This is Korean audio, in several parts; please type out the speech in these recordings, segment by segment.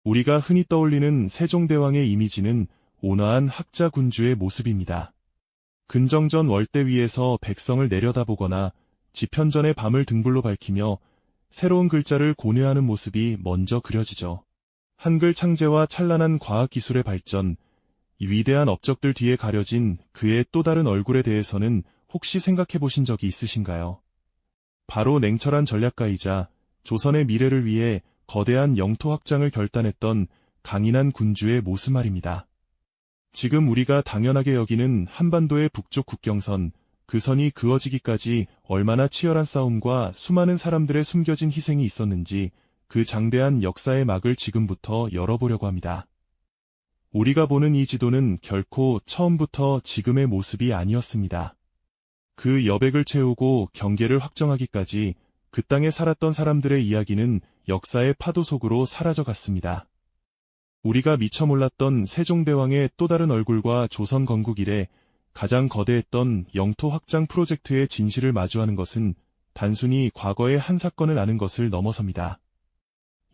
우리가 흔히 떠올리는 세종대왕의 이미지는 온화한 학자 군주의 모습입니다. 근정전 월대 위에서 백성을 내려다보거나 지편전의 밤을 등불로 밝히며 새로운 글자를 고뇌하는 모습이 먼저 그려지죠. 한글 창제와 찬란한 과학기술의 발전, 이 위대한 업적들 뒤에 가려진 그의 또 다른 얼굴에 대해서는 혹시 생각해 보신 적이 있으신가요? 바로 냉철한 전략가이자 조선의 미래를 위해 거대한 영토 확장을 결단했던 강인한 군주의 모습 말입니다. 지금 우리가 당연하게 여기는 한반도의 북쪽 국경선, 그 선이 그어지기까지 얼마나 치열한 싸움과 수많은 사람들의 숨겨진 희생이 있었는지 그 장대한 역사의 막을 지금부터 열어보려고 합니다. 우리가 보는 이 지도는 결코 처음부터 지금의 모습이 아니었습니다. 그 여백을 채우고 경계를 확정하기까지 그 땅에 살았던 사람들의 이야기는 역사의 파도 속으로 사라져갔습니다. 우리가 미처 몰랐던 세종대왕의 또 다른 얼굴과 조선 건국 이래 가장 거대했던 영토 확장 프로젝트의 진실을 마주하는 것은 단순히 과거의 한 사건을 아는 것을 넘어섭니다.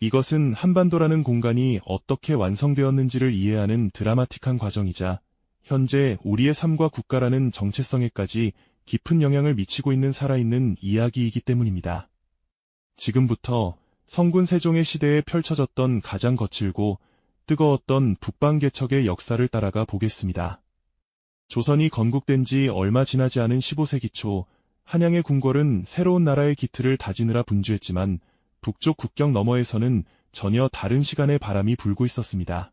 이것은 한반도라는 공간이 어떻게 완성되었는지를 이해하는 드라마틱한 과정이자 현재 우리의 삶과 국가라는 정체성에까지 깊은 영향을 미치고 있는 살아있는 이야기이기 때문입니다. 지금부터 성군 세종의 시대에 펼쳐졌던 가장 거칠고 뜨거웠던 북방개척의 역사를 따라가 보겠습니다. 조선이 건국된 지 얼마 지나지 않은 15세기 초 한양의 궁궐은 새로운 나라의 기틀을 다지느라 분주했지만 북쪽 국경 너머에서는 전혀 다른 시간의 바람이 불고 있었습니다.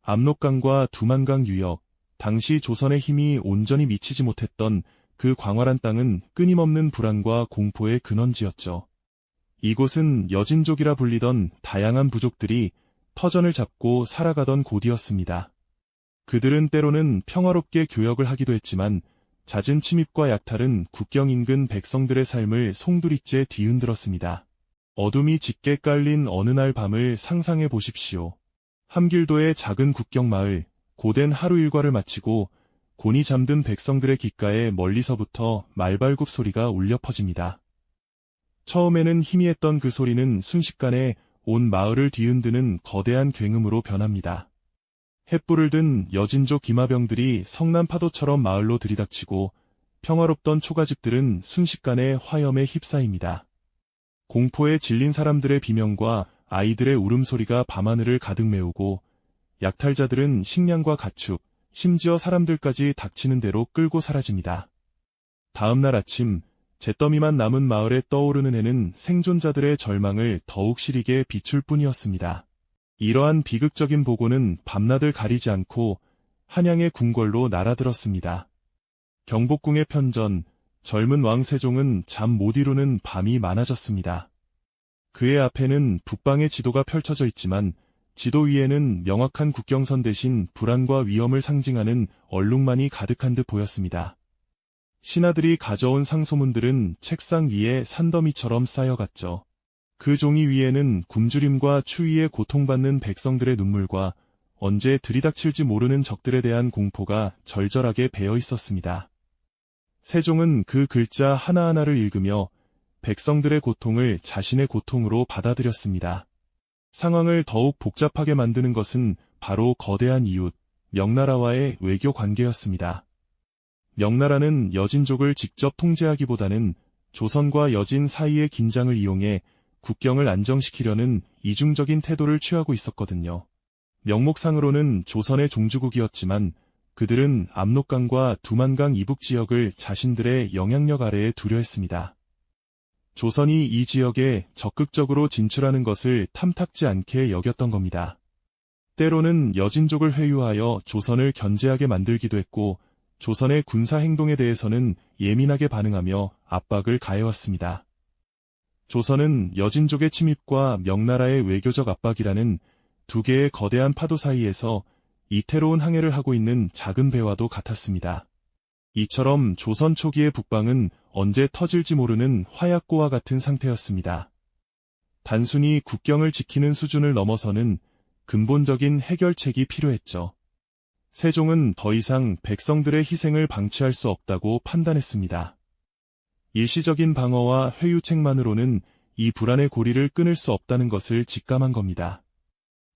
압록강과 두만강 유역, 당시 조선의 힘이 온전히 미치지 못했던 그 광활한 땅은 끊임없는 불안과 공포의 근원지였죠. 이곳은 여진족이라 불리던 다양한 부족들이 터전을 잡고 살아가던 곳이었습니다. 그들은 때로는 평화롭게 교역을 하기도 했지만 잦은 침입과 약탈은 국경 인근 백성들의 삶을 송두리째 뒤흔들었습니다. 어둠이 짙게 깔린 어느 날 밤을 상상해 보십시오. 함길도의 작은 국경마을, 고된 하루 일과를 마치고 곤히 잠든 백성들의 귓가에 멀리서부터 말발굽 소리가 울려 퍼집니다. 처음에는 희미했던 그 소리는 순식간에 온 마을을 뒤흔드는 거대한 굉음으로 변합니다. 횃불을 든 여진족 기마병들이 성난 파도처럼 마을로 들이닥치고 평화롭던 초가집들은 순식간에 화염에 휩싸입니다. 공포에 질린 사람들의 비명과 아이들의 울음소리가 밤하늘을 가득 메우고 약탈자들은 식량과 가축, 심지어 사람들까지 닥치는 대로 끌고 사라집니다. 다음 날 아침, 잿더미만 남은 마을에 떠오르는 해는 생존자들의 절망을 더욱 시리게 비출 뿐이었습니다. 이러한 비극적인 보고는 밤낮을 가리지 않고 한양의 궁궐로 날아들었습니다. 경복궁의 편전, 젊은 왕 세종은 잠 못 이루는 밤이 많아졌습니다. 그의 앞에는 북방의 지도가 펼쳐져 있지만 지도 위에는 명확한 국경선 대신 불안과 위험을 상징하는 얼룩만이 가득한 듯 보였습니다. 신하들이 가져온 상소문들은 책상 위에 산더미처럼 쌓여갔죠. 그 종이 위에는 굶주림과 추위에 고통받는 백성들의 눈물과 언제 들이닥칠지 모르는 적들에 대한 공포가 절절하게 배어 있었습니다. 세종은 그 글자 하나하나를 읽으며 백성들의 고통을 자신의 고통으로 받아들였습니다. 상황을 더욱 복잡하게 만드는 것은 바로 거대한 이웃, 명나라와의 외교 관계였습니다. 명나라는 여진족을 직접 통제하기보다는 조선과 여진 사이의 긴장을 이용해 국경을 안정시키려는 이중적인 태도를 취하고 있었거든요. 명목상으로는 조선의 종주국이었지만 그들은 압록강과 두만강 이북 지역을 자신들의 영향력 아래에 두려 했습니다. 조선이 이 지역에 적극적으로 진출하는 것을 탐탁지 않게 여겼던 겁니다. 때로는 여진족을 회유하여 조선을 견제하게 만들기도 했고 조선의 군사 행동에 대해서는 예민하게 반응하며 압박을 가해왔습니다. 조선은 여진족의 침입과 명나라의 외교적 압박이라는 두 개의 거대한 파도 사이에서 이태로운 항해를 하고 있는 작은 배와도 같았습니다. 이처럼 조선 초기의 북방은 언제 터질지 모르는 화약고와 같은 상태였습니다. 단순히 국경을 지키는 수준을 넘어서는 근본적인 해결책이 필요했죠. 세종은 더 이상 백성들의 희생을 방치할 수 없다고 판단했습니다. 일시적인 방어와 회유책만으로는 이 불안의 고리를 끊을 수 없다는 것을 직감한 겁니다.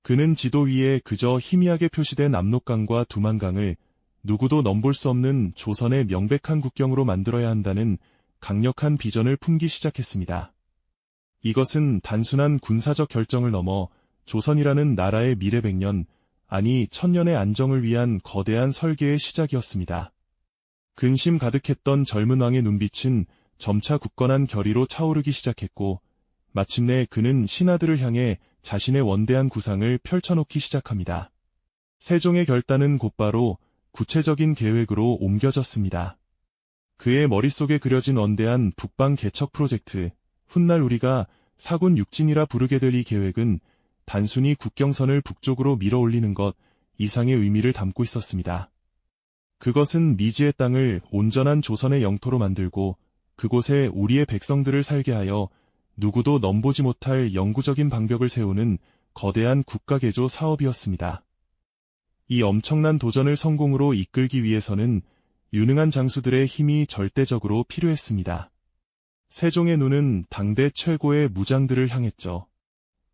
그는 지도 위에 그저 희미하게 표시된 압록강과 두만강을 누구도 넘볼 수 없는 조선의 명백한 국경으로 만들어야 한다는 강력한 비전을 품기 시작했습니다. 이것은 단순한 군사적 결정을 넘어 조선이라는 나라의 미래 100년, 아니 1000년의 안정을 위한 거대한 설계의 시작이었습니다. 근심 가득했던 젊은 왕의 눈빛은 점차 굳건한 결의로 차오르기 시작했고, 마침내 그는 신하들을 향해 자신의 원대한 구상을 펼쳐놓기 시작합니다. 세종의 결단은 곧바로 구체적인 계획으로 옮겨졌습니다. 그의 머릿속에 그려진 원대한 북방 개척 프로젝트, 훗날 우리가 사군 육진이라 부르게 될 이 계획은 단순히 국경선을 북쪽으로 밀어 올리는 것 이상의 의미를 담고 있었습니다. 그것은 미지의 땅을 온전한 조선의 영토로 만들고 그곳에 우리의 백성들을 살게 하여 누구도 넘보지 못할 영구적인 방벽을 세우는 거대한 국가개조 사업이었습니다. 이 엄청난 도전을 성공으로 이끌기 위해서는 유능한 장수들의 힘이 절대적으로 필요했습니다. 세종의 눈은 당대 최고의 무장들을 향했죠.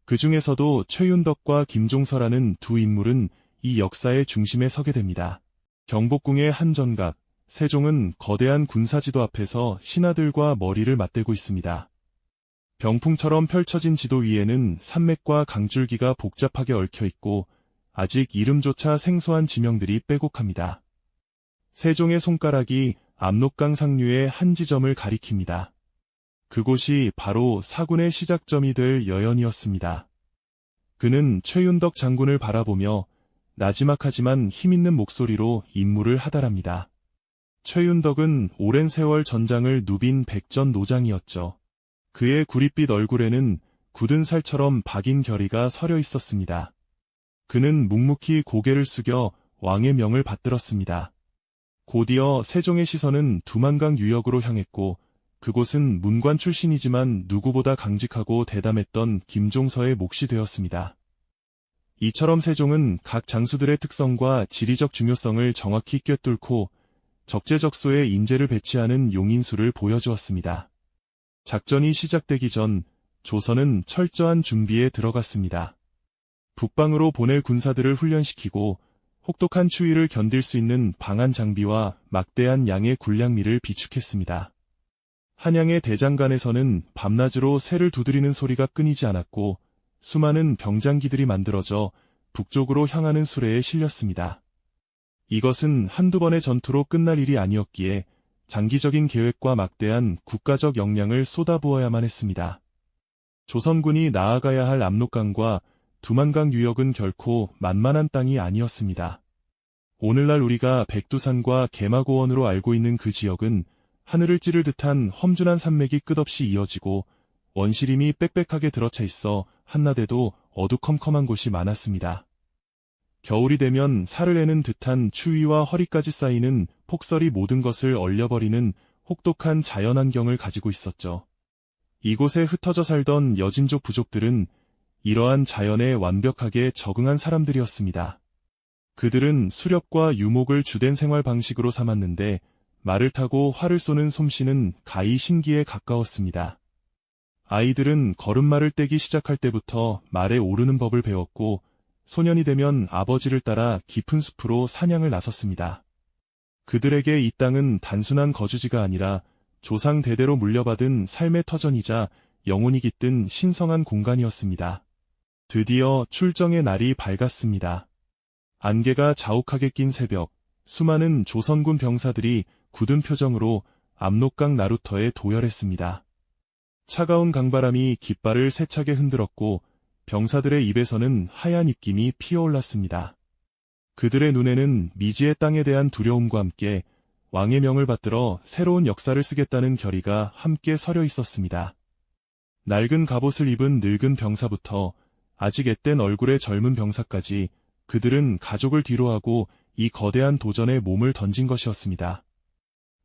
그 중에서도 최윤덕과 김종서라는 두 인물은 이 역사의 중심에 서게 됩니다. 경복궁의 한 전각, 세종은 거대한 군사지도 앞에서 신하들과 머리를 맞대고 있습니다. 병풍처럼 펼쳐진 지도 위에는 산맥과 강줄기가 복잡하게 얽혀 있고 아직 이름조차 생소한 지명들이 빼곡합니다. 세종의 손가락이 압록강 상류의 한 지점을 가리킵니다. 그곳이 바로 사군의 시작점이 될 여연이었습니다. 그는 최윤덕 장군을 바라보며 나지막하지만 힘있는 목소리로 임무를 하달합니다. 최윤덕은 오랜 세월 전장을 누빈 백전 노장이었죠. 그의 구릿빛 얼굴에는 굳은 살처럼 박인 결의가 서려 있었습니다. 그는 묵묵히 고개를 숙여 왕의 명을 받들었습니다. 곧이어 세종의 시선은 두만강 유역으로 향했고 그곳은 문관 출신이지만 누구보다 강직하고 대담했던 김종서의 몫이 되었습니다. 이처럼 세종은 각 장수들의 특성과 지리적 중요성을 정확히 꿰뚫고 적재적소에 인재를 배치하는 용인수를 보여주었습니다. 작전이 시작되기 전 조선은 철저한 준비에 들어갔습니다. 북방으로 보낼 군사들을 훈련시키고 혹독한 추위를 견딜 수 있는 방한 장비와 막대한 양의 군량미를 비축했습니다. 한양의 대장간에서는 밤낮으로 새를 두드리는 소리가 끊이지 않았고 수많은 병장기들이 만들어져 북쪽으로 향하는 수레에 실렸습니다. 이것은 한두 번의 전투로 끝날 일이 아니었기에 장기적인 계획과 막대한 국가적 역량을 쏟아부어야만 했습니다. 조선군이 나아가야 할 압록강과 두만강 유역은 결코 만만한 땅이 아니었습니다. 오늘날 우리가 백두산과 개마고원으로 알고 있는 그 지역은 하늘을 찌를 듯한 험준한 산맥이 끝없이 이어지고 원시림이 빽빽하게 들어차 있어 한낮에도 어두컴컴한 곳이 많았습니다. 겨울이 되면 살을 내는 듯한 추위와 허리까지 쌓이는 폭설이 모든 것을 얼려버리는 혹독한 자연환경을 가지고 있었죠. 이곳에 흩어져 살던 여진족 부족들은 이러한 자연에 완벽하게 적응한 사람들이었습니다. 그들은 수렵과 유목을 주된 생활 방식으로 삼았는데 말을 타고 활을 쏘는 솜씨는 가히 신기에 가까웠습니다. 아이들은 걸음마를 떼기 시작할 때부터 말에 오르는 법을 배웠고 소년이 되면 아버지를 따라 깊은 숲으로 사냥을 나섰습니다. 그들에게 이 땅은 단순한 거주지가 아니라 조상 대대로 물려받은 삶의 터전이자 영혼이 깃든 신성한 공간이었습니다. 드디어 출정의 날이 밝았습니다. 안개가 자욱하게 낀 새벽, 수많은 조선군 병사들이 굳은 표정으로 압록강 나루터에 도열했습니다. 차가운 강바람이 깃발을 세차게 흔들었고 병사들의 입에서는 하얀 입김이 피어올랐습니다. 그들의 눈에는 미지의 땅에 대한 두려움과 함께 왕의 명을 받들어 새로운 역사를 쓰겠다는 결의가 함께 서려 있었습니다. 낡은 갑옷을 입은 늙은 병사부터 아직 앳된 얼굴의 젊은 병사까지 그들은 가족을 뒤로하고 이 거대한 도전에 몸을 던진 것이었습니다.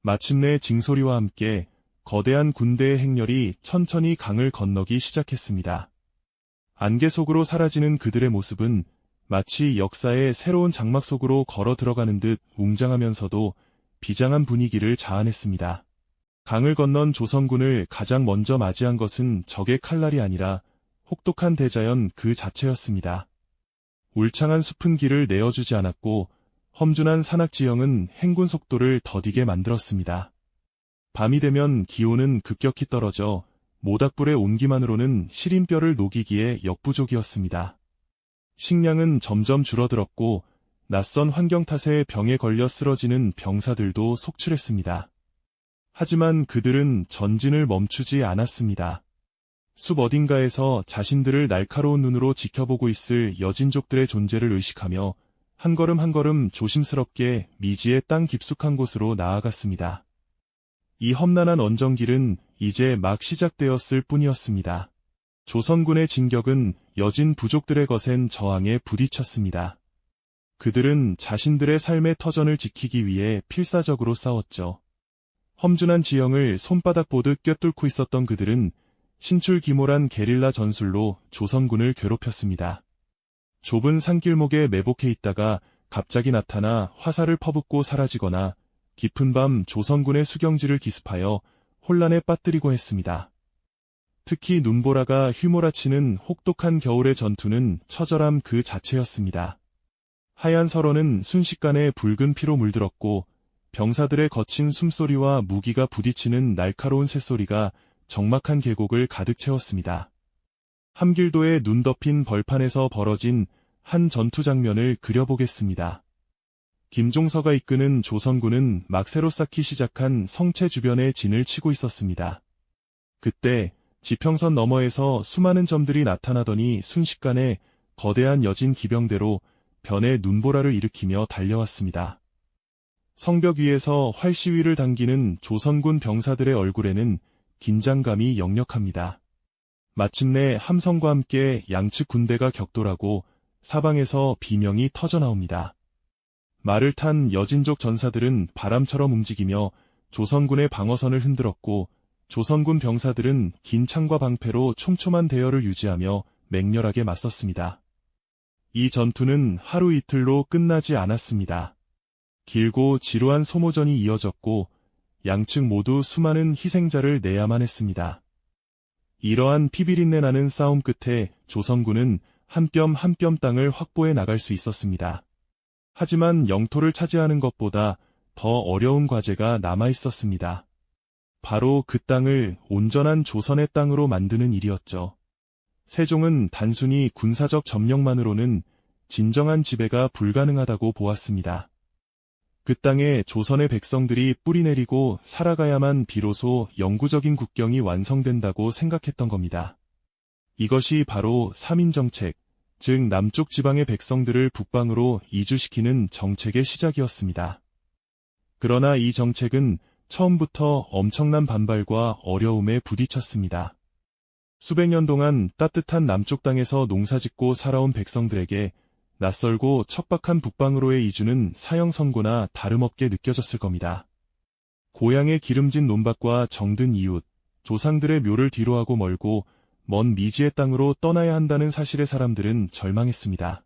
마침내 징소리와 함께 거대한 군대의 행렬이 천천히 강을 건너기 시작했습니다. 안개 속으로 사라지는 그들의 모습은 마치 역사의 새로운 장막 속으로 걸어 들어가는 듯 웅장하면서도 비장한 분위기를 자아냈습니다. 강을 건넌 조선군을 가장 먼저 맞이한 것은 적의 칼날이 아니라 혹독한 대자연 그 자체였습니다. 울창한 숲은 길을 내어주지 않았고 험준한 산악지형은 행군 속도를 더디게 만들었습니다. 밤이 되면 기온은 급격히 떨어져 모닥불의 온기만으로는 시린뼈를 녹이기에 역부족이었습니다. 식량은 점점 줄어들었고 낯선 환경 탓에 병에 걸려 쓰러지는 병사들도 속출했습니다. 하지만 그들은 전진을 멈추지 않았습니다. 숲 어딘가에서 자신들을 날카로운 눈으로 지켜보고 있을 여진족들의 존재를 의식하며 한 걸음 한 걸음 조심스럽게 미지의 땅 깊숙한 곳으로 나아갔습니다. 이 험난한 언정길은 이제 막 시작되었을 뿐이었습니다. 조선군의 진격은 여진 부족들의 거센 저항에 부딪혔습니다. 그들은 자신들의 삶의 터전을 지키기 위해 필사적으로 싸웠죠. 험준한 지형을 손바닥 보듯 꿰뚫고 있었던 그들은 신출기몰한 게릴라 전술로 조선군을 괴롭혔습니다. 좁은 산길목에 매복해 있다가 갑자기 나타나 화살을 퍼붓고 사라지거나 깊은 밤 조선군의 수경지를 기습하여 혼란에 빠뜨리고 했습니다. 특히 눈보라가 휘몰아치는 혹독한 겨울의 전투는 처절함 그 자체였습니다. 하얀 설원은 순식간에 붉은 피로 물들었고 병사들의 거친 숨소리와 무기가 부딪히는 날카로운 쇳소리가 적막한 계곡을 가득 채웠습니다. 함길도의 눈 덮인 벌판에서 벌어진 한 전투 장면을 그려보겠습니다. 김종서가 이끄는 조선군은 막 새로 쌓기 시작한 성체 주변에 진을 치고 있었습니다. 그때 지평선 너머에서 수많은 점들이 나타나더니 순식간에 거대한 여진 기병대로 변의 눈보라를 일으키며 달려왔습니다. 성벽 위에서 활시위를 당기는 조선군 병사들의 얼굴에는 긴장감이 역력합니다. 마침내 함성과 함께 양측 군대가 격돌하고 사방에서 비명이 터져나옵니다. 말을 탄 여진족 전사들은 바람처럼 움직이며 조선군의 방어선을 흔들었고 조선군 병사들은 긴 창과 방패로 촘촘한 대열을 유지하며 맹렬하게 맞섰습니다. 이 전투는 하루 이틀로 끝나지 않았습니다. 길고 지루한 소모전이 이어졌고 양측 모두 수많은 희생자를 내야만 했습니다. 이러한 피비린내 나는 싸움 끝에 조선군은 한 뼘 한 뼘 땅을 확보해 나갈 수 있었습니다. 하지만 영토를 차지하는 것보다 더 어려운 과제가 남아 있었습니다. 바로 그 땅을 온전한 조선의 땅으로 만드는 일이었죠. 세종은 단순히 군사적 점령만으로는 진정한 지배가 불가능하다고 보았습니다. 그 땅에 조선의 백성들이 뿌리내리고 살아가야만 비로소 영구적인 국경이 완성된다고 생각했던 겁니다. 이것이 바로 3인 정책, 즉 남쪽 지방의 백성들을 북방으로 이주시키는 정책의 시작이었습니다. 그러나 이 정책은 처음부터 엄청난 반발과 어려움에 부딪혔습니다. 수백 년 동안 따뜻한 남쪽 땅에서 농사짓고 살아온 백성들에게 낯설고 척박한 북방으로의 이주는 사형선고나 다름없게 느껴졌을 겁니다. 고향의 기름진 논밭과 정든 이웃, 조상들의 묘를 뒤로하고 멀고 먼 미지의 땅으로 떠나야 한다는 사실에 사람들은 절망했습니다.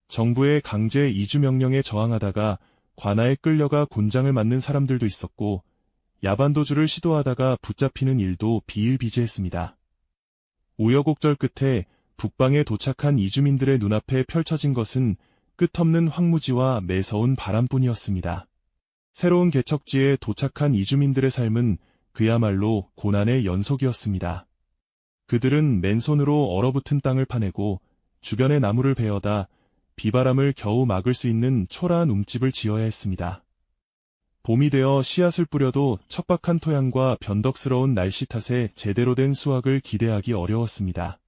정부의 강제 이주 명령에 저항하다가 관아에 끌려가 곤장을 맞는 사람들도 있었고 야반도주를 시도하다가 붙잡히는 일도 비일비재했습니다. 우여곡절 끝에 북방에 도착한 이주민들의 눈앞에 펼쳐진 것은 끝없는 황무지와 매서운 바람뿐이었습니다. 새로운 개척지에 도착한 이주민들의 삶은 그야말로 고난의 연속이었습니다. 그들은 맨손으로 얼어붙은 땅을 파내고 주변의 나무를 베어다 비바람을 겨우 막을 수 있는 초라한 움집을 지어야 했습니다. 봄이 되어 씨앗을 뿌려도 척박한 토양과 변덕스러운 날씨 탓에 제대로 된 수확을 기대하기 어려웠습니다.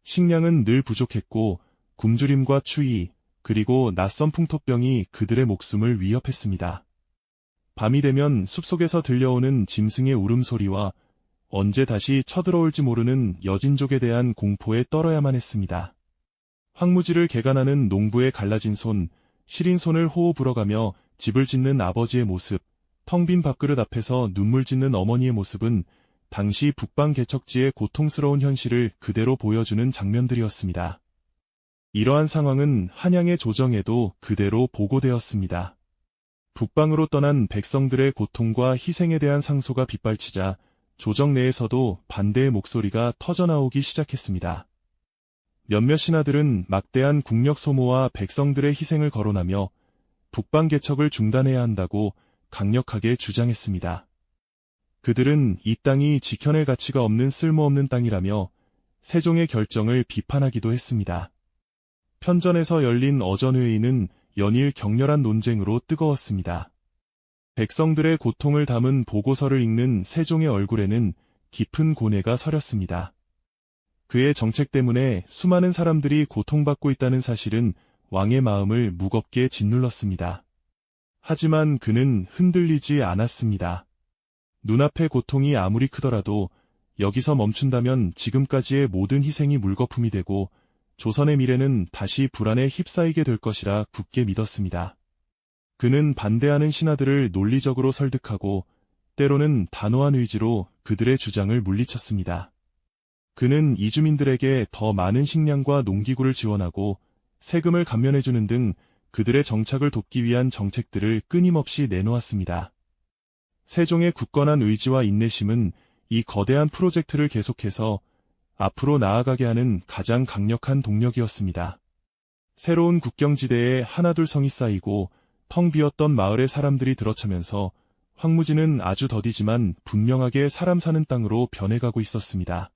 식량은 늘 부족했고 굶주림과 추위 그리고 낯선 풍토병이 그들의 목숨을 위협했습니다. 밤이 되면 숲속에서 들려오는 짐승의 울음소리와 언제 다시 쳐들어올지 모르는 여진족에 대한 공포에 떨어야만 했습니다. 황무지를 개간하는 농부의 갈라진 손, 시린 손을 호호 불어가며 집을 짓는 아버지의 모습, 텅 빈 밥그릇 앞에서 눈물 짓는 어머니의 모습은 당시 북방 개척지의 고통스러운 현실을 그대로 보여주는 장면들이었습니다. 이러한 상황은 한양의 조정에도 그대로 보고되었습니다. 북방으로 떠난 백성들의 고통과 희생에 대한 상소가 빗발치자 조정 내에서도 반대의 목소리가 터져나오기 시작했습니다. 몇몇 신하들은 막대한 국력 소모와 백성들의 희생을 거론하며 북방 개척을 중단해야 한다고 강력하게 주장했습니다. 그들은 이 땅이 지켜낼 가치가 없는 쓸모없는 땅이라며 세종의 결정을 비판하기도 했습니다. 편전에서 열린 어전회의는 연일 격렬한 논쟁으로 뜨거웠습니다. 백성들의 고통을 담은 보고서를 읽는 세종의 얼굴에는 깊은 고뇌가 서렸습니다. 그의 정책 때문에 수많은 사람들이 고통받고 있다는 사실은 왕의 마음을 무겁게 짓눌렀습니다. 하지만 그는 흔들리지 않았습니다. 눈앞의 고통이 아무리 크더라도 여기서 멈춘다면 지금까지의 모든 희생이 물거품이 되고 조선의 미래는 다시 불안에 휩싸이게 될 것이라 굳게 믿었습니다. 그는 반대하는 신하들을 논리적으로 설득하고 때로는 단호한 의지로 그들의 주장을 물리쳤습니다. 그는 이주민들에게 더 많은 식량과 농기구를 지원하고 세금을 감면해주는 등 그들의 정착을 돕기 위한 정책들을 끊임없이 내놓았습니다. 세종의 굳건한 의지와 인내심은 이 거대한 프로젝트를 계속해서 앞으로 나아가게 하는 가장 강력한 동력이었습니다. 새로운 국경지대에 하나둘 성이 쌓이고 텅 비었던 마을의 사람들이 들어차면서 황무지는 아주 더디지만 분명하게 사람 사는 땅으로 변해가고 있었습니다.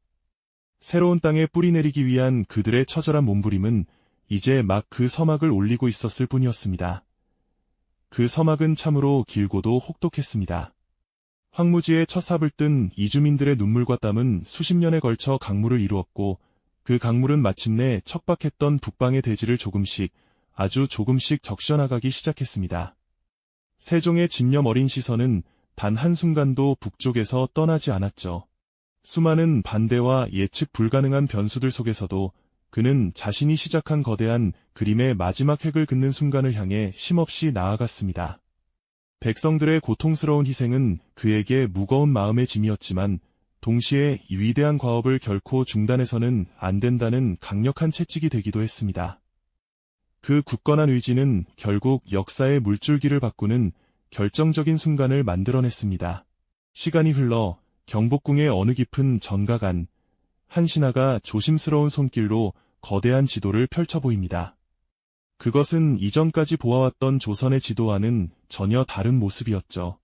새로운 땅에 뿌리 내리기 위한 그들의 처절한 몸부림은 이제 막 그 서막을 올리고 있었을 뿐이었습니다. 그 서막은 참으로 길고도 혹독했습니다. 황무지에 첫 삽을 뜬 이주민들의 눈물과 땀은 수십 년에 걸쳐 강물을 이루었고 그 강물은 마침내 척박했던 북방의 대지를 조금씩 아주 조금씩 적셔나가기 시작했습니다. 세종의 집념 어린 시선은 단 한순간도 북쪽에서 떠나지 않았죠. 수많은 반대와 예측 불가능한 변수들 속에서도 그는 자신이 시작한 거대한 그림의 마지막 획을 긋는 순간을 향해 쉼없이 나아갔습니다. 백성들의 고통스러운 희생은 그에게 무거운 마음의 짐이었지만 동시에 이 위대한 과업을 결코 중단해서는 안 된다는 강력한 채찍이 되기도 했습니다. 그 굳건한 의지는 결국 역사의 물줄기를 바꾸는 결정적인 순간을 만들어냈습니다. 시간이 흘러 경복궁의 어느 깊은 정각 안, 한 신하가 조심스러운 손길로 거대한 지도를 펼쳐 보입니다. 그것은 이전까지 보아왔던 조선의 지도와는 전혀 다른 모습이었죠.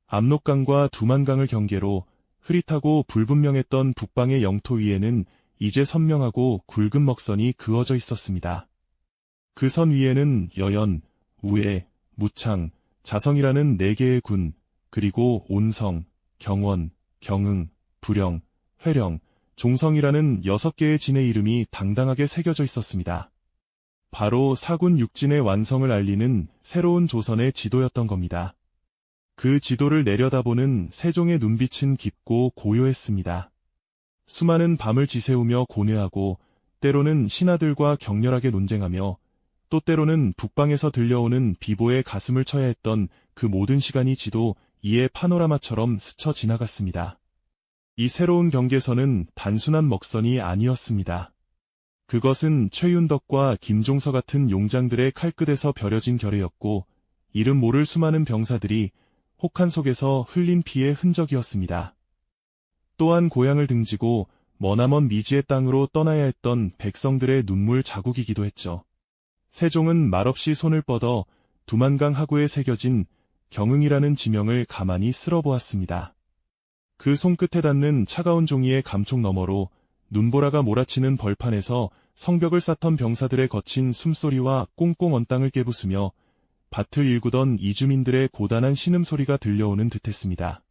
압록강과 두만강을 경계로 흐릿하고 불분명했던 북방의 영토 위에는 이제 선명하고 굵은 먹선이 그어져 있었습니다. 그 선 위에는 여연, 우에, 무창, 자성이라는 4개의 군, 그리고 온성, 경원, 경흥, 부령, 회령, 종성이라는 6개의 진의 이름이 당당하게 새겨져 있었습니다. 바로 사군 6진의 완성을 알리는 새로운 조선의 지도였던 겁니다. 그 지도를 내려다보는 세종의 눈빛은 깊고 고요했습니다. 수많은 밤을 지새우며 고뇌하고 때로는 신하들과 격렬하게 논쟁하며 또 때로는 북방에서 들려오는 비보의 가슴을 쳐야 했던 그 모든 시간이 지도 이의 파노라마처럼 스쳐 지나갔습니다. 이 새로운 경계선은 단순한 먹선이 아니었습니다. 그것은 최윤덕과 김종서 같은 용장들의 칼끝에서 벼려진 결의였고 이름 모를 수많은 병사들이 혹한 속에서 흘린 피의 흔적이었습니다. 또한 고향을 등지고 머나먼 미지의 땅으로 떠나야 했던 백성들의 눈물 자국이기도 했죠. 세종은 말없이 손을 뻗어 두만강 하구에 새겨진 경흥이라는 지명을 가만히 쓸어보았습니다. 그 손끝에 닿는 차가운 종이의 감촉 너머로 눈보라가 몰아치는 벌판에서 성벽을 쌓던 병사들의 거친 숨소리와 꽁꽁 언 땅을 깨부수며 밭을 일구던 이주민들의 고단한 신음소리가 들려오는 듯했습니다.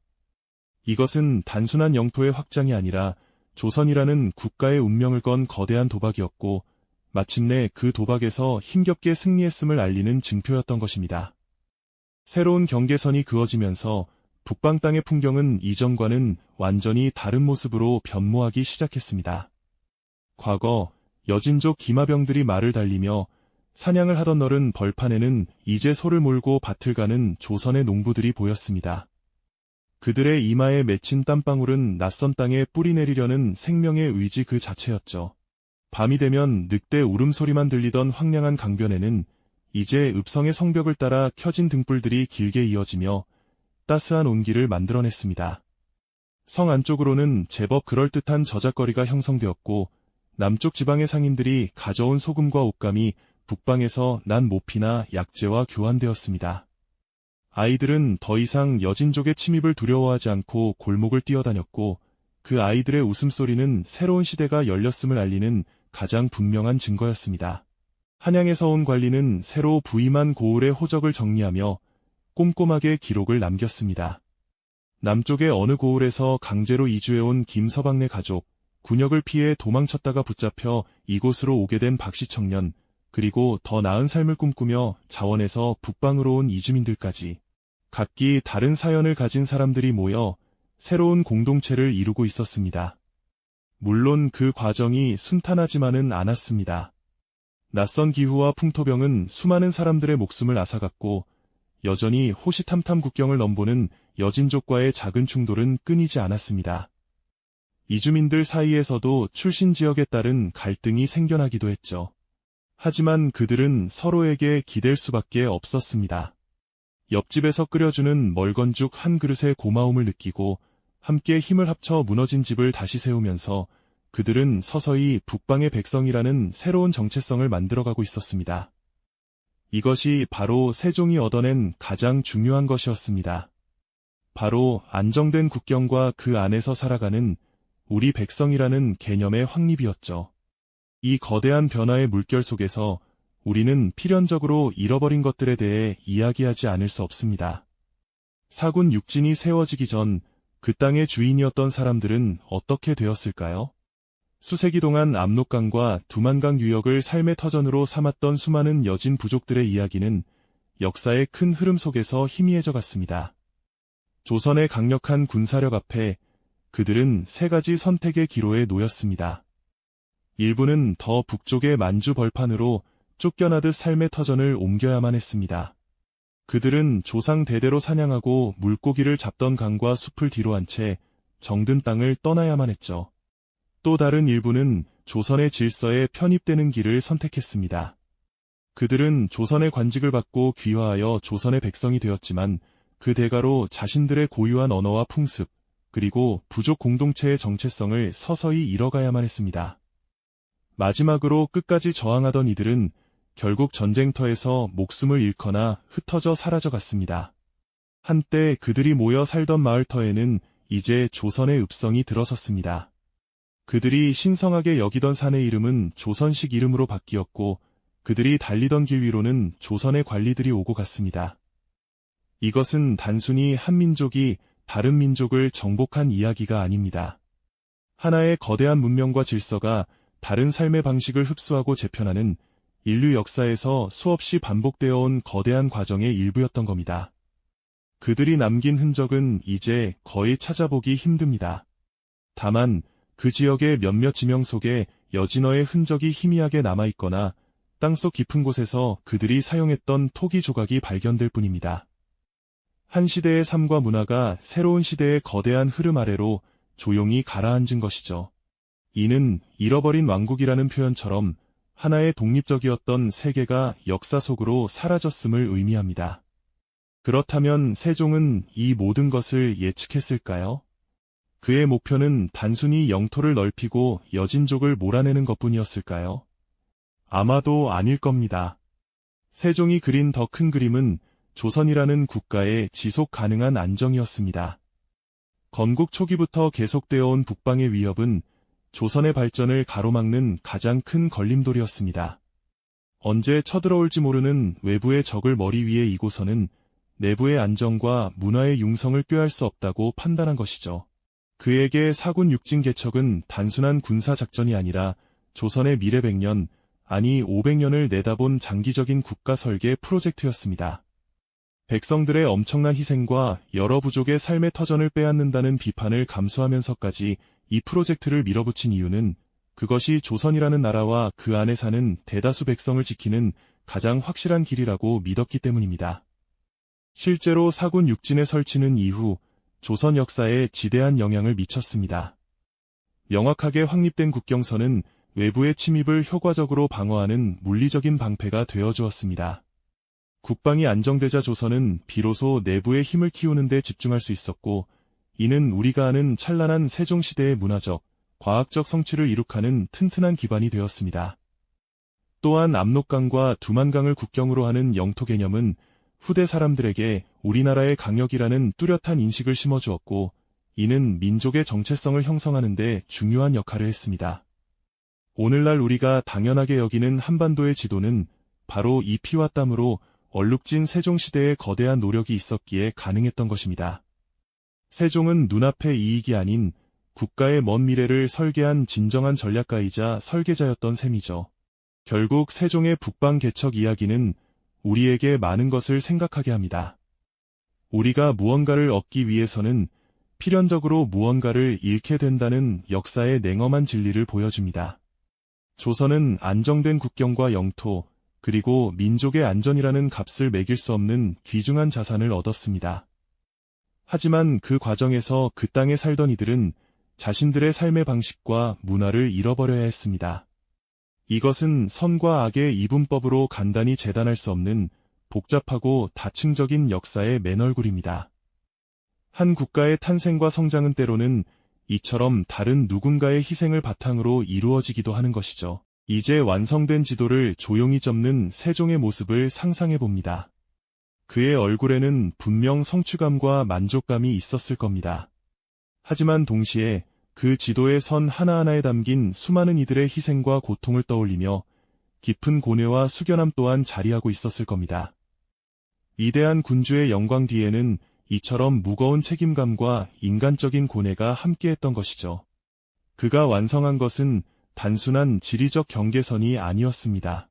이것은 단순한 영토의 확장이 아니라 조선이라는 국가의 운명을 건 거대한 도박이었고 마침내 그 도박에서 힘겹게 승리했음을 알리는 증표였던 것입니다. 새로운 경계선이 그어지면서 북방 땅의 풍경은 이전과는 완전히 다른 모습으로 변모하기 시작했습니다. 과거 여진족 기마병들이 말을 달리며 사냥을 하던 너른 벌판에는 이제 소를 몰고 밭을 가는 조선의 농부들이 보였습니다. 그들의 이마에 맺힌 땀방울은 낯선 땅에 뿌리 내리려는 생명의 의지 그 자체였죠. 밤이 되면 늑대 울음소리만 들리던 황량한 강변에는 이제 읍성의 성벽을 따라 켜진 등불들이 길게 이어지며 따스한 온기를 만들어냈습니다. 성 안쪽으로는 제법 그럴듯한 저작거리가 형성되었고 남쪽 지방의 상인들이 가져온 소금과 옷감이 북방에서 난 모피나 약재와 교환되었습니다. 아이들은 더 이상 여진족의 침입을 두려워하지 않고 골목을 뛰어다녔고 그 아이들의 웃음소리는 새로운 시대가 열렸음을 알리는 가장 분명한 증거였습니다. 한양에서 온 관리는 새로 부임한 고을의 호적을 정리하며 꼼꼼하게 기록을 남겼습니다. 남쪽의 어느 고을에서 강제로 이주해온 김서방네 가족, 군역을 피해 도망쳤다가 붙잡혀 이곳으로 오게 된 박씨 청년, 그리고 더 나은 삶을 꿈꾸며 자원에서 북방으로 온 이주민들까지 각기 다른 사연을 가진 사람들이 모여 새로운 공동체를 이루고 있었습니다. 물론 그 과정이 순탄하지만은 않았습니다. 낯선 기후와 풍토병은 수많은 사람들의 목숨을 앗아갔고 여전히 호시탐탐 국경을 넘보는 여진족과의 작은 충돌은 끊이지 않았습니다. 이주민들 사이에서도 출신 지역에 따른 갈등이 생겨나기도 했죠. 하지만 그들은 서로에게 기댈 수밖에 없었습니다. 옆집에서 끓여주는 멀건죽 한 그릇의 고마움을 느끼고 함께 힘을 합쳐 무너진 집을 다시 세우면서 그들은 서서히 북방의 백성이라는 새로운 정체성을 만들어가고 있었습니다. 이것이 바로 세종이 얻어낸 가장 중요한 것이었습니다. 바로 안정된 국경과 그 안에서 살아가는 우리 백성이라는 개념의 확립이었죠. 이 거대한 변화의 물결 속에서 우리는 필연적으로 잃어버린 것들에 대해 이야기하지 않을 수 없습니다. 사군 육진이 세워지기 전 그 땅의 주인이었던 사람들은 어떻게 되었을까요? 수세기 동안 압록강과 두만강 유역을 삶의 터전으로 삼았던 수많은 여진 부족들의 이야기는 역사의 큰 흐름 속에서 희미해져 갔습니다. 조선의 강력한 군사력 앞에 그들은 세 가지 선택의 기로에 놓였습니다. 일부는 더 북쪽의 만주 벌판으로 쫓겨나듯 삶의 터전을 옮겨야만 했습니다. 그들은 조상 대대로 사냥하고 물고기를 잡던 강과 숲을 뒤로 한 채 정든 땅을 떠나야만 했죠. 또 다른 일부는 조선의 질서에 편입되는 길을 선택했습니다. 그들은 조선의 관직을 받고 귀화하여 조선의 백성이 되었지만 그 대가로 자신들의 고유한 언어와 풍습, 그리고 부족 공동체의 정체성을 서서히 잃어가야만 했습니다. 마지막으로 끝까지 저항하던 이들은 결국 전쟁터에서 목숨을 잃거나 흩어져 사라져갔습니다. 한때 그들이 모여 살던 마을터에는 이제 조선의 읍성이 들어섰습니다. 그들이 신성하게 여기던 산의 이름은 조선식 이름으로 바뀌었고 그들이 달리던 길 위로는 조선의 관리들이 오고 갔습니다. 이것은 단순히 한 민족이 다른 민족을 정복한 이야기가 아닙니다. 하나의 거대한 문명과 질서가 다른 삶의 방식을 흡수하고 재편하는 인류 역사에서 수없이 반복되어 온 거대한 과정의 일부였던 겁니다. 그들이 남긴 흔적은 이제 거의 찾아보기 힘듭니다. 다만 그 지역의 몇몇 지명 속에 여진어의 흔적이 희미하게 남아있거나 땅속 깊은 곳에서 그들이 사용했던 토기 조각이 발견될 뿐입니다. 한 시대의 삶과 문화가 새로운 시대의 거대한 흐름 아래로 조용히 가라앉은 것이죠. 이는 잃어버린 왕국이라는 표현처럼 하나의 독립적이었던 세계가 역사 속으로 사라졌음을 의미합니다. 그렇다면 세종은 이 모든 것을 예측했을까요? 그의 목표는 단순히 영토를 넓히고 여진족을 몰아내는 것뿐이었을까요? 아마도 아닐 겁니다. 세종이 그린 더 큰 그림은 조선이라는 국가의 지속 가능한 안정이었습니다. 건국 초기부터 계속되어 온 북방의 위협은 조선의 발전을 가로막는 가장 큰 걸림돌이었습니다. 언제 쳐들어올지 모르는 외부의 적을 머리 위에 이고서는 내부의 안정과 문화의 융성을 꾀할 수 없다고 판단한 것이죠. 그에게 사군 육진 개척은 단순한 군사작전이 아니라 조선의 미래 100년, 아니 500년을 내다본 장기적인 국가 설계 프로젝트였습니다. 백성들의 엄청난 희생과 여러 부족의 삶의 터전을 빼앗는다는 비판을 감수하면서까지 이 프로젝트를 밀어붙인 이유는 그것이 조선이라는 나라와 그 안에 사는 대다수 백성을 지키는 가장 확실한 길이라고 믿었기 때문입니다. 실제로 사군 육진의 설치는 이후 조선 역사에 지대한 영향을 미쳤습니다. 명확하게 확립된 국경선은 외부의 침입을 효과적으로 방어하는 물리적인 방패가 되어주었습니다. 국방이 안정되자 조선은 비로소 내부의 힘을 키우는 데 집중할 수 있었고, 이는 우리가 아는 찬란한 세종시대의 문화적, 과학적 성취를 이룩하는 튼튼한 기반이 되었습니다. 또한 압록강과 두만강을 국경으로 하는 영토 개념은 후대 사람들에게 우리나라의 강역이라는 뚜렷한 인식을 심어주었고, 이는 민족의 정체성을 형성하는 데 중요한 역할을 했습니다. 오늘날 우리가 당연하게 여기는 한반도의 지도는 바로 이 피와 땀으로 얼룩진 세종시대의 거대한 노력이 있었기에 가능했던 것입니다. 세종은 눈앞의 이익이 아닌 국가의 먼 미래를 설계한 진정한 전략가이자 설계자였던 셈이죠. 결국 세종의 북방 개척 이야기는 우리에게 많은 것을 생각하게 합니다. 우리가 무언가를 얻기 위해서는 필연적으로 무언가를 잃게 된다는 역사의 냉엄한 진리를 보여줍니다. 조선은 안정된 국경과 영토, 그리고 민족의 안전이라는 값을 매길 수 없는 귀중한 자산을 얻었습니다. 하지만 그 과정에서 그 땅에 살던 이들은 자신들의 삶의 방식과 문화를 잃어버려야 했습니다. 이것은 선과 악의 이분법으로 간단히 재단할 수 없는 복잡하고 다층적인 역사의 맨얼굴입니다. 한 국가의 탄생과 성장은 때로는 이처럼 다른 누군가의 희생을 바탕으로 이루어지기도 하는 것이죠. 이제 완성된 지도를 조용히 접는 세종의 모습을 상상해 봅니다. 그의 얼굴에는 분명 성취감과 만족감이 있었을 겁니다. 하지만 동시에 그 지도의 선 하나하나에 담긴 수많은 이들의 희생과 고통을 떠올리며 깊은 고뇌와 숙연함 또한 자리하고 있었을 겁니다. 위대한 군주의 영광 뒤에는 이처럼 무거운 책임감과 인간적인 고뇌가 함께했던 것이죠. 그가 완성한 것은 단순한 지리적 경계선이 아니었습니다.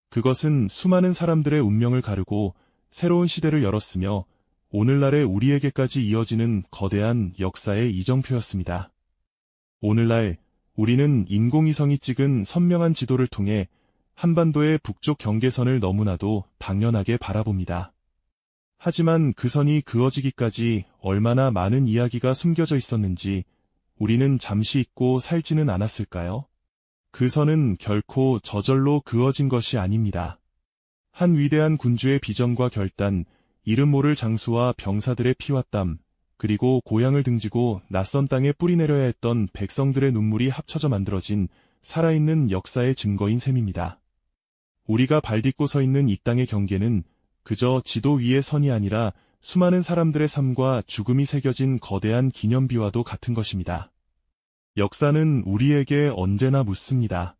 그것은 수많은 사람들의 운명을 가르고 새로운 시대를 열었으며 오늘날의 우리에게까지 이어지는 거대한 역사의 이정표였습니다. 오늘날 우리는 인공위성이 찍은 선명한 지도를 통해 한반도의 북쪽 경계선을 너무나도 당연하게 바라봅니다. 하지만 그 선이 그어지기까지 얼마나 많은 이야기가 숨겨져 있었는지 우리는 잠시 잊고 살지는 않았을까요? 그 선은 결코 저절로 그어진 것이 아닙니다. 한 위대한 군주의 비전과 결단, 이름 모를 장수와 병사들의 피와 땀, 그리고 고향을 등지고 낯선 땅에 뿌리내려야 했던 백성들의 눈물이 합쳐져 만들어진 살아있는 역사의 증거인 셈입니다. 우리가 발딛고 서 있는 이 땅의 경계는 그저 지도 위의 선이 아니라 수많은 사람들의 삶과 죽음이 새겨진 거대한 기념비와도 같은 것입니다. 역사는 우리에게 언제나 묻습니다.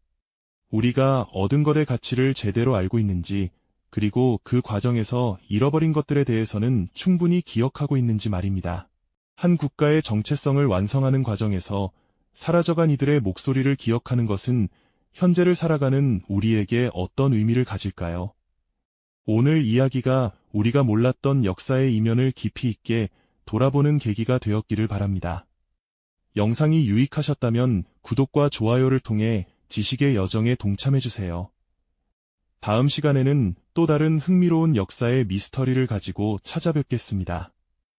우리가 얻은 것의 가치를 제대로 알고 있는지, 그리고 그 과정에서 잃어버린 것들에 대해서는 충분히 기억하고 있는지 말입니다. 한 국가의 정체성을 완성하는 과정에서 사라져간 이들의 목소리를 기억하는 것은 현재를 살아가는 우리에게 어떤 의미를 가질까요? 오늘 이야기가 우리가 몰랐던 역사의 이면을 깊이 있게 돌아보는 계기가 되었기를 바랍니다. 영상이 유익하셨다면 구독과 좋아요를 통해 지식의 여정에 동참해주세요. 다음 시간에는 또 다른 흥미로운 역사의 미스터리를 가지고 찾아뵙겠습니다.